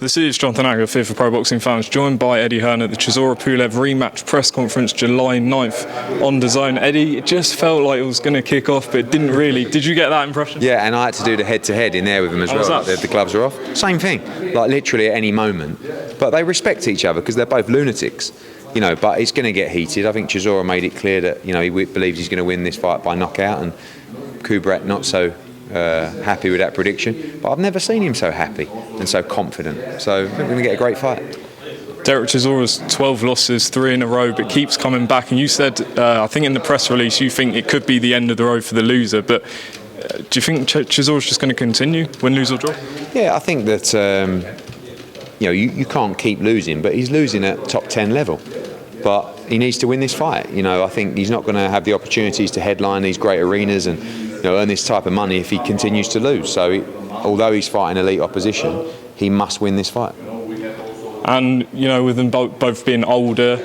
This is Jonathan Agger, here for Pro Boxing Fans, joined by Eddie Hearn at the Chisora Pulev rematch press conference July 9th on Dazn. Eddie, it just felt like it was going to kick off, but it didn't really. Did you get that impression? Yeah, and I had to do the head-to-head in there with him as well. The gloves are off. Same thing, like literally at any moment. But they respect each other because they're both lunatics. You know, but it's going to get heated. I think Chisora made it clear that, you know, he believes he's going to win this fight by knockout, and Kubrat not so happy with that prediction. But I've never seen him so happy and so confident. So I think we're going to get a great fight. Derek Chisora's 12 losses, 3 in a row, but keeps coming back. And you said, I think in the press release, you think it could be the end of the road for the loser. But do you think Chisora's just going to continue, win, lose or draw? Yeah, I think that you know, you can't keep losing, but he's losing at top 10 level. But he needs to win this fight. You know, I think he's not going to have the opportunities to headline these great arenas and, you know, earn this type of money if he continues to lose. So, although he's fighting elite opposition, he must win this fight. And, you know, with them both being older,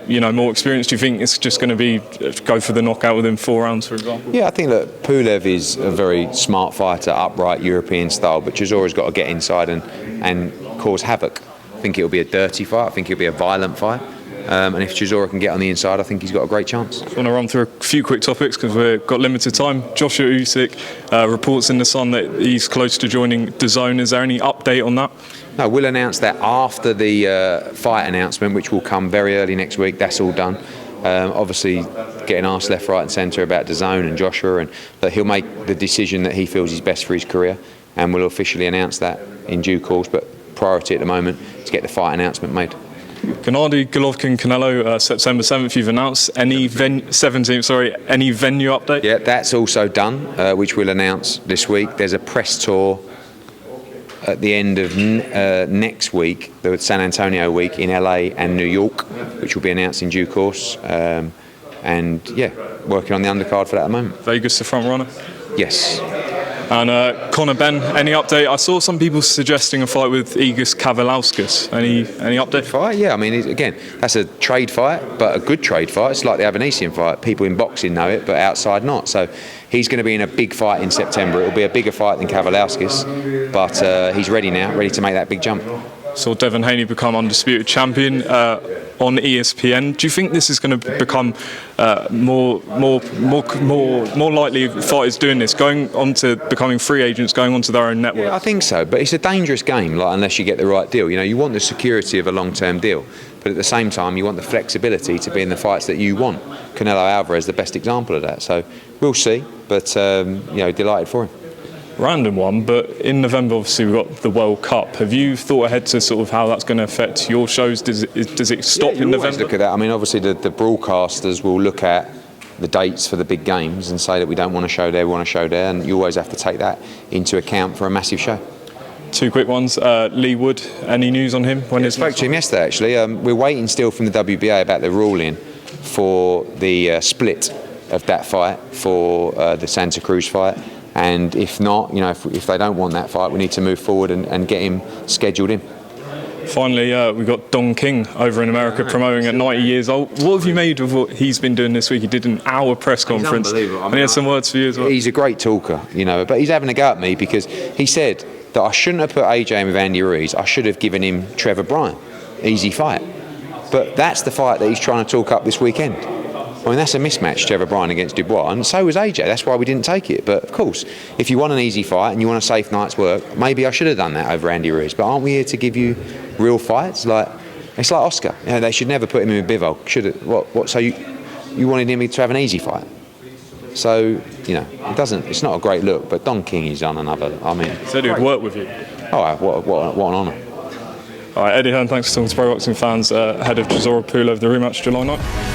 you know, more experienced, do you think it's just going to be go for the knockout within 4 rounds, for example? Yeah, I think that Pulev is a very smart fighter, upright European style, but Chisora's got to get inside and cause havoc. I think it'll be a dirty fight. I think it'll be a violent fight. And if Chisora can get on the inside, I think he's got a great chance. I want to run through a few quick topics because we've got limited time. Joshua Usyk reports in The Sun that he's close to joining Dazn. Is there any update on that? No, we'll announce that after the fight announcement, which will come very early next week. That's all done. Obviously, getting asked left, right and centre about Dazn and Joshua, and that he'll make the decision that he feels is best for his career, and we'll officially announce that in due course. But priority at the moment is to get the fight announcement made. Gennady Golovkin, Canelo, September 7th. You've announced any 17th. Sorry, any venue update? Yeah, that's also done, which we'll announce this week. There's a press tour at the end of next week, the San Antonio week in LA and New York, which will be announced in due course. And yeah, working on the undercard for that at the moment. Vegas the front runner? Yes. And Conor Benn, any update? I saw some people suggesting a fight with Igis Kavalauskas. Any update? Fight? Yeah, I mean, again, that's a trade fight, but a good trade fight. It's like the Avanesian fight. People in boxing know it, but outside not. So he's going to be in a big fight in September. It'll be a bigger fight than Kavalauskas, but he's ready now, ready to make that big jump. Saw Devin Haney become undisputed champion on ESPN. Do you think this is going to become more likely fighters doing this, going on to becoming free agents, going onto their own network? Yeah, I think so, but it's a dangerous game, like, unless you get the right deal. You know, you want the security of a long-term deal, but at the same time, you want the flexibility to be in the fights that you want. Canelo Alvarez, the best example of that. So we'll see, but you know, delighted for him. Random one, but in November obviously we've got the World Cup. Have you thought ahead to sort of how that's going to affect your shows? Does it stop in November? Look at that. I mean, obviously the broadcasters will look at the dates for the big games and say that we don't want to show there, we want to show there, and you always have to take that into account for a massive show. 2 quick ones. Lee Wood, any news on him? I spoke to him yesterday actually. We're waiting still from the WBA about the ruling for the split of that fight for the Santa Cruz fight. And if not, you know, if they don't want that fight, we need to move forward and get him scheduled in. Finally, we've got Don King over in America promoting at 90 years old. What have you made of what he's been doing this week? He did an hour press conference. Unbelievable. I mean, and he had some words for you as well. He's a great talker, you know, but he's having a go at me because he said that I shouldn't have put AJ in with Andy Ruiz. I should have given him Trevor Bryan. Easy fight. But that's the fight that he's trying to talk up this weekend. I mean, that's a mismatch, Trevor Bryan against Dubois, and so was AJ. That's why we didn't take it. But of course, if you want an easy fight and you want a safe night's work, maybe I should have done that over Andy Ruiz. But aren't we here to give you real fights? Like, it's like Oscar. You know, they should never put him in with Bivol. Should it? What? So you wanted him to have an easy fight? So, you know, it's not a great look. But Don King is on another. I mean, he said he'd work with you. Oh, what an honour. All right, Eddie Hearn, thanks for talking to Pro Boxing Fans ahead of Chisora Pulev, the rematch July 9th.